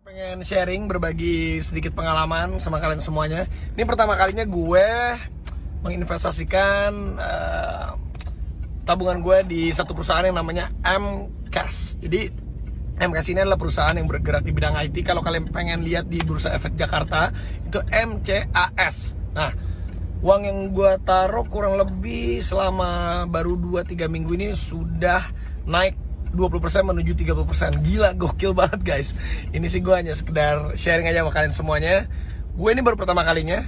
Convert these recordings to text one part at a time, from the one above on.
Pengen sharing, berbagi sedikit pengalaman sama kalian semuanya. Ini pertama kalinya gue menginvestasikan tabungan gue di satu perusahaan yang namanya MCAS. Jadi MCAS ini adalah perusahaan yang bergerak di bidang IT. Kalau kalian pengen lihat di Bursa Efek Jakarta, itu MCAS. Nah, uang yang gue taruh kurang lebih selama baru 2-3 minggu ini sudah naik 20% menuju 30%. Gila, gokil banget guys. Ini sih gue hanya sekedar sharing aja sama kalian semuanya. Gue ini baru pertama kalinya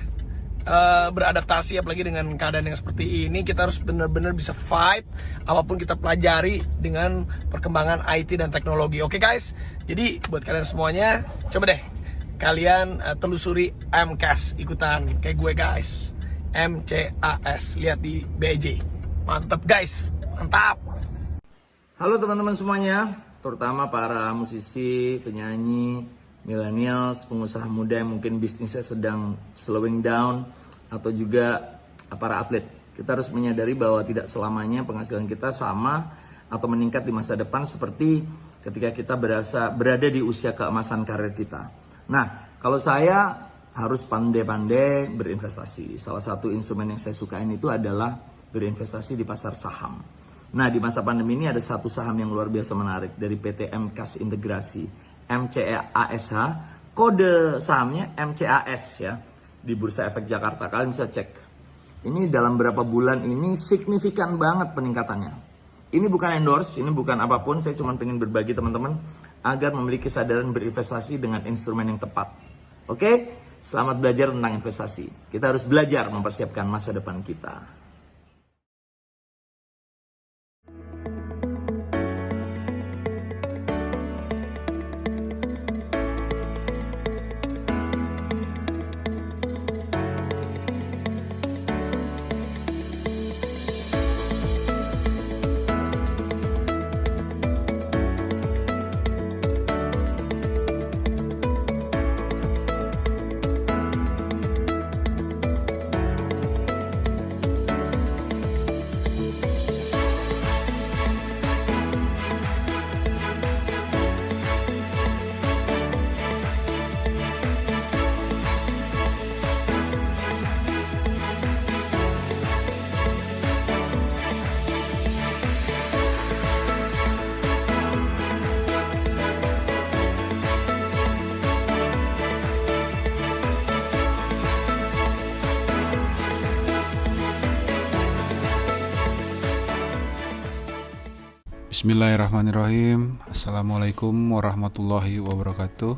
beradaptasi, apalagi dengan keadaan yang seperti ini. Kita harus benar-benar bisa fight apapun kita pelajari dengan perkembangan IT dan teknologi. Oke guys, jadi buat kalian semuanya, coba deh kalian telusuri MCAS, ikutan kayak gue guys. MCAS, lihat di BEJ. Mantap guys, mantap. Halo teman-teman semuanya, terutama para musisi, penyanyi, millennials, pengusaha muda yang mungkin bisnisnya sedang slowing down, atau juga para atlet. Kita harus menyadari bahwa tidak selamanya penghasilan kita sama atau meningkat di masa depan seperti ketika kita berada di usia keemasan karir kita. Nah, kalau saya harus pandai-pandai berinvestasi. Salah satu instrumen yang saya sukain itu adalah berinvestasi di pasar saham. Nah, di masa pandemi ini ada satu saham yang luar biasa menarik dari PT MCAS Integrasi, MCASH, kode sahamnya MCAS ya, di Bursa Efek Jakarta. Kalian bisa cek. Ini dalam berapa bulan ini signifikan banget peningkatannya. Ini bukan endorse, ini bukan apapun, saya cuma pengen berbagi teman-teman agar memiliki kesadaran berinvestasi dengan instrumen yang tepat. Oke? Selamat belajar tentang investasi. Kita harus belajar mempersiapkan masa depan kita. Bismillahirrahmanirrahim. Assalamualaikum warahmatullahi wabarakatuh.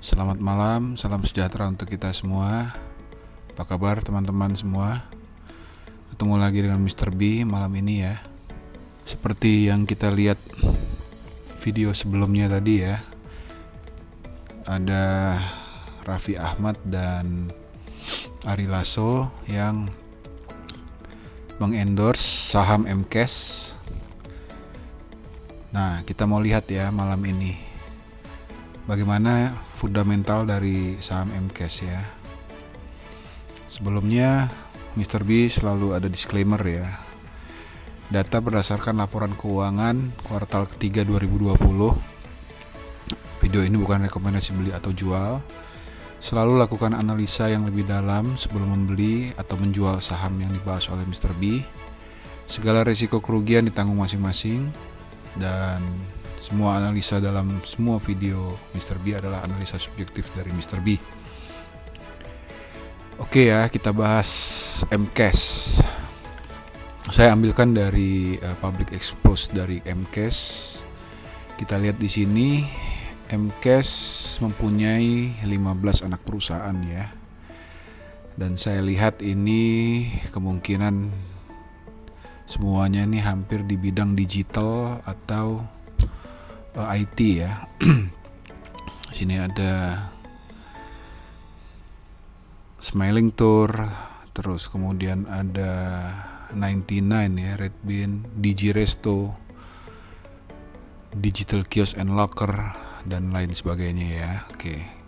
Selamat malam, salam sejahtera untuk kita semua. Apa kabar teman-teman semua? Ketemu lagi dengan Mr. B malam ini ya. Seperti yang kita lihat video sebelumnya tadi ya, ada Raffi Ahmad dan Ari Lasso yang mengendorse saham MCAS. Nah, kita mau lihat ya malam ini bagaimana fundamental dari saham MCAS ya. Sebelumnya Mr. B selalu ada disclaimer ya. Data berdasarkan laporan keuangan kuartal ketiga 2020. Video ini bukan rekomendasi beli atau jual. Selalu lakukan analisa yang lebih dalam sebelum membeli atau menjual saham yang dibahas oleh Mr. B. Segala risiko kerugian ditanggung masing-masing. Dan semua analisa dalam semua video Mr. B adalah analisa subjektif dari Mr. B. Oke ya, kita bahas MCAS. Saya ambilkan dari public expose dari MCAS. Kita lihat di sini MCAS mempunyai 15 anak perusahaan ya. Dan saya lihat ini kemungkinan semuanya ini hampir di bidang digital atau IT ya. Sini ada Smiling Tour, terus kemudian ada 99 ya, Redbean, Digiresto, Digital Kiosk and Locker dan lain sebagainya ya. Oke.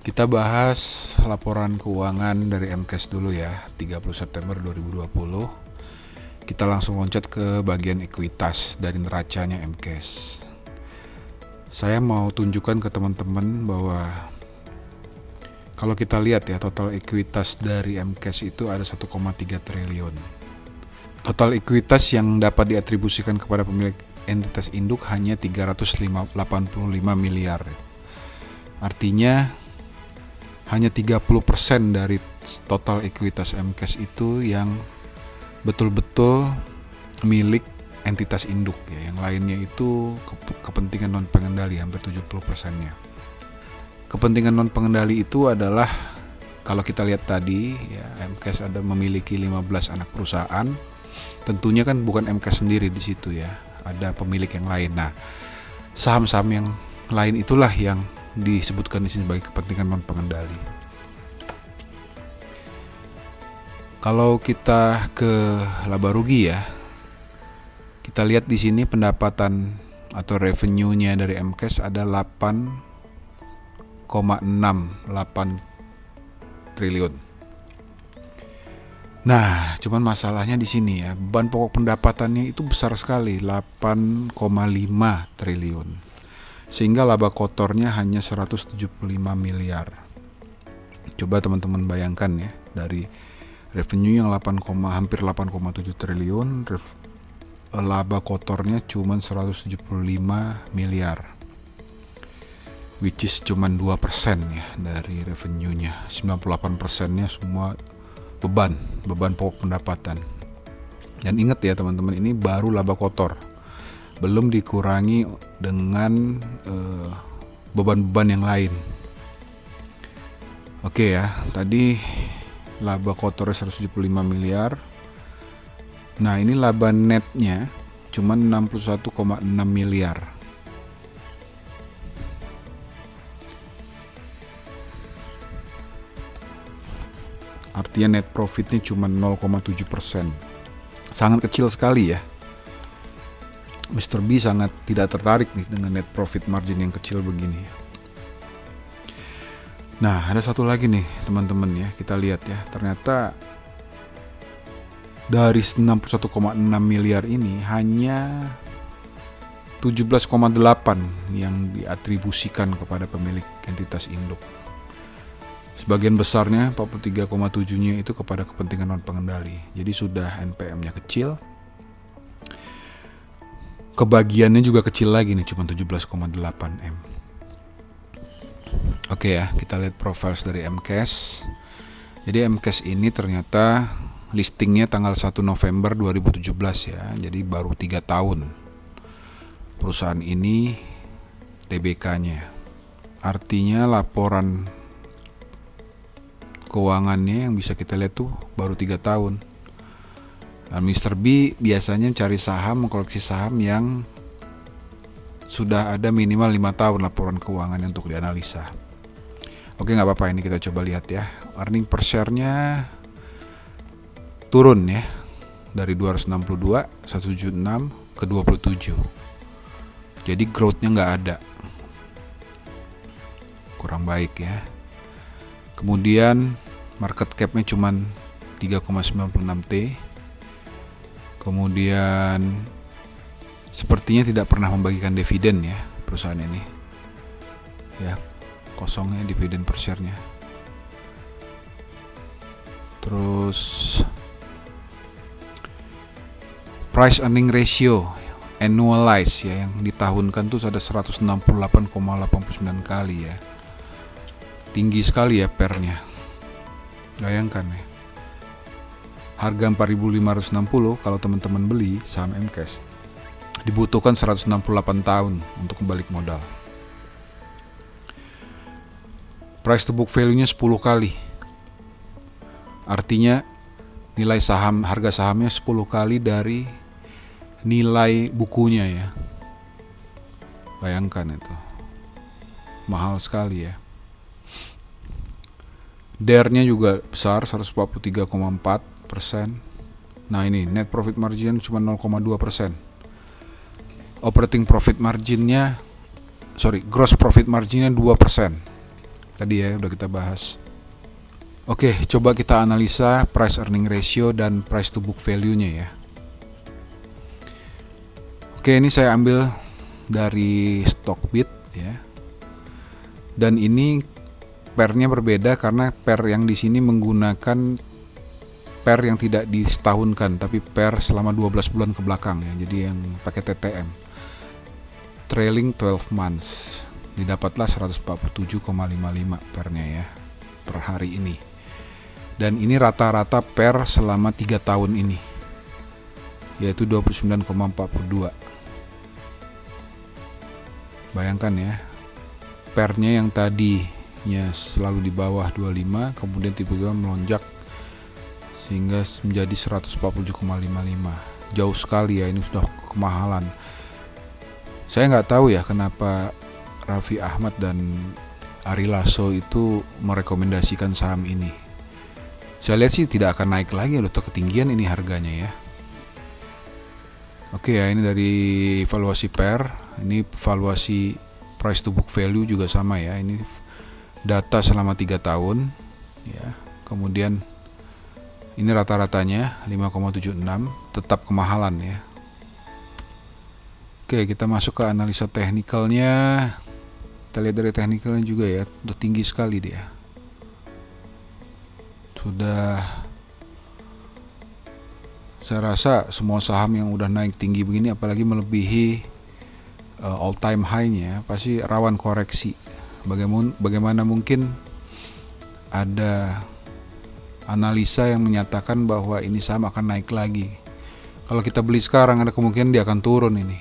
Kita bahas laporan keuangan dari MCAS dulu ya, 30 September 2020. Kita langsung loncat ke bagian ekuitas dari neracanya MCAS. saya mau tunjukkan ke teman-teman bahwa kalau kita lihat ya, total ekuitas dari MCAS itu ada 1,3 triliun. Total ekuitas yang dapat diatribusikan kepada pemilik entitas induk hanya 385 miliar. Artinya hanya 30% dari total ekuitas MCAS itu yang betul-betul milik entitas induk ya. Yang lainnya itu kepentingan non pengendali, hampir 70%-nya. Kepentingan non pengendali itu adalah, kalau kita lihat tadi ya, MCAS ada memiliki 15 anak perusahaan. Tentunya kan bukan MCAS sendiri di situ ya, ada pemilik yang lain. Nah, saham-saham yang lain itulah yang disebutkan di sini sebagai kepentingan non pengendali. Kalau kita ke laba rugi ya, kita lihat di sini pendapatan atau revenue-nya dari MCAS ada 8,68 triliun. Nah, cuman masalahnya di sini ya, beban pokok pendapatannya itu besar sekali, 8,5 triliun. Sehingga laba kotornya hanya 175 miliar. Coba teman-teman bayangkan ya, dari revenue yang hampir 8,7 triliun, laba kotornya cuma 175 miliar. Which is cuma 2% ya dari revenue-nya. 98%-nya semua beban pokok pendapatan. Dan ingat ya teman-teman, ini baru laba kotor, belum dikurangi dengan beban-beban yang lain. Oke ya, tadi laba kotornya 175 miliar. Nah, ini laba netnya cuma 61,6 miliar. Artinya net profitnya cuma 0,7%. Sangat kecil sekali ya. Mr. B sangat tidak tertarik nih dengan net profit margin yang kecil begini. Nah, ada satu lagi nih teman-teman ya, kita lihat ya. Ternyata dari 61,6 miliar ini hanya 17,8 yang diatribusikan kepada pemilik entitas induk. Sebagian besarnya, 43,7-nya itu kepada kepentingan non pengendali. Jadi sudah NPM-nya kecil. Kebagiannya juga kecil lagi nih, cuma 17,8 M. Oke ya, kita lihat profiles dari MCAS. Jadi MCAS ini ternyata listingnya tanggal 1 November 2017 ya. Jadi baru 3 tahun perusahaan ini TBK-nya. Artinya laporan keuangannya yang bisa kita lihat tuh baru 3 tahun. Dan Mr. B biasanya mencari saham, mengkoleksi saham yang sudah ada minimal 5 tahun laporan keuangannya untuk dianalisa. Oke, nggak apa-apa, ini kita coba lihat ya. Earning per share-nya turun ya, dari 262 176 ke 27. Jadi growth-nya nggak ada, kurang baik ya. Kemudian market cap-nya cuma 3,96 T. Kemudian sepertinya tidak pernah membagikan dividen ya perusahaan ini. Ya, kosongnya dividen per share-nya. Terus price earning ratio annualized ya, yang ditahunkan tuh ada 168,89 kali ya. Tinggi sekali ya pernya. Bayangkan ya. Harga 4.560 kalau teman-teman beli saham MCAS, dibutuhkan 168 tahun untuk balik modal. Price to book value-nya 10 kali. Artinya nilai saham, harga sahamnya 10 kali dari nilai bukunya ya. Bayangkan itu. Mahal sekali ya. DER-nya juga besar, 143,4%. Nah ini net profit margin cuma 0,2%. Operating profit marginnya, gross profit marginnya 2%. Tadi ya udah kita bahas. Oke, coba kita analisa price earning ratio dan price to book value-nya ya. Oke, ini saya ambil dari Stockbit ya. Dan ini pairnya berbeda karena pair yang di sini menggunakan pair yang tidak disetahunkan, tapi pair selama 12 bulan ke belakang ya. Jadi yang pakai TTM. Trailing 12 months. Didapatlah 147,55 pairnya ya per hari ini. Dan ini rata-rata pair selama 3 tahun ini, yaitu 29,42. Bayangkan ya, pairnya yang tadinya selalu di bawah 25 kemudian tiba-tiba melonjak sehingga menjadi 147,55. Jauh sekali ya, ini sudah kemahalan. Saya nggak tahu ya kenapa Raffi Ahmad dan Ari Lasso itu merekomendasikan saham ini. Saya lihat sih tidak akan naik lagi, udah ketinggian ini harganya ya. Oke ya, ini dari valuasi pair, ini valuasi price to book value juga sama ya. Ini data selama 3 tahun ya. Kemudian ini rata-ratanya 5,76, tetap kemahalan ya. Oke, kita masuk ke analisa teknikalnya. Kita lihat dari teknikalnya juga ya, udah tinggi sekali dia. Sudah, saya rasa semua saham yang udah naik tinggi begini, apalagi melebihi all time high-nya, pasti rawan koreksi. Bagaimana mungkin ada analisa yang menyatakan bahwa ini saham akan naik lagi? Kalau kita beli sekarang, ada kemungkinan dia akan turun ini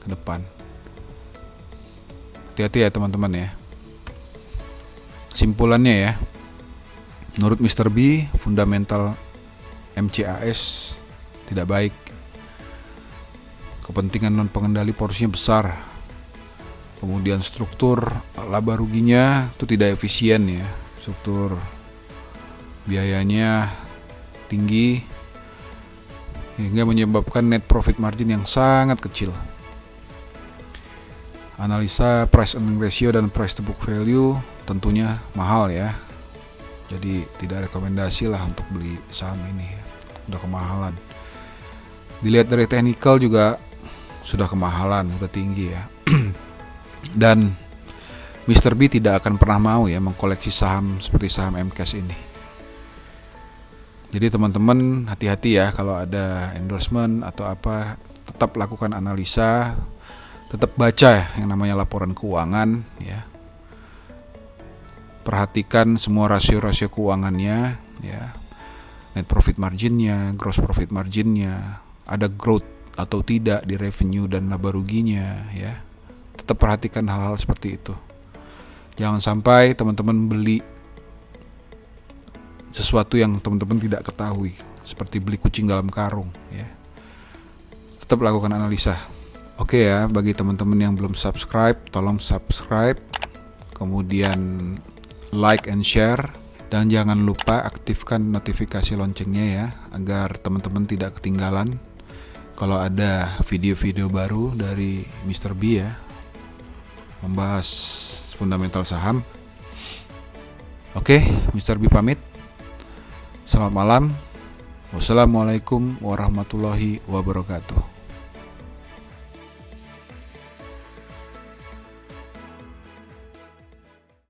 ke depan. Hati-hati ya teman-teman ya. Simpulannya ya, menurut Mr. B, fundamental MCAS tidak baik. Kepentingan non pengendali porsinya besar. Kemudian struktur laba ruginya itu tidak efisien ya. Struktur biayanya tinggi hingga menyebabkan net profit margin yang sangat kecil. Analisa price earning ratio dan price to book value tentunya mahal ya. Jadi tidak rekomendasi lah untuk beli saham ini ya. Udah kemahalan. Dilihat dari technical juga sudah kemahalan, udah tinggi ya. Dan Mr. B tidak akan pernah mau ya mengkoleksi saham seperti saham MCAS ini. Jadi teman-teman hati-hati ya kalau ada endorsement atau apa, tetap lakukan analisa, tetap baca yang namanya laporan keuangan ya. Perhatikan semua rasio-rasio keuangannya ya. Net profit marginnya, gross profit marginnya, ada growth atau tidak di revenue dan laba ruginya ya. Tetap perhatikan hal-hal seperti itu. Jangan sampai teman-teman beli sesuatu yang teman-teman tidak ketahui, seperti beli kucing dalam karung ya. Tetap lakukan analisa. Oke ya, bagi teman-teman yang belum subscribe, tolong subscribe, kemudian like and share, dan jangan lupa aktifkan notifikasi loncengnya ya, agar teman-teman tidak ketinggalan kalau ada video-video baru dari Mr. B ya, membahas fundamental saham. Oke, Mr. B pamit. Selamat malam. Wassalamualaikum warahmatullahi wabarakatuh.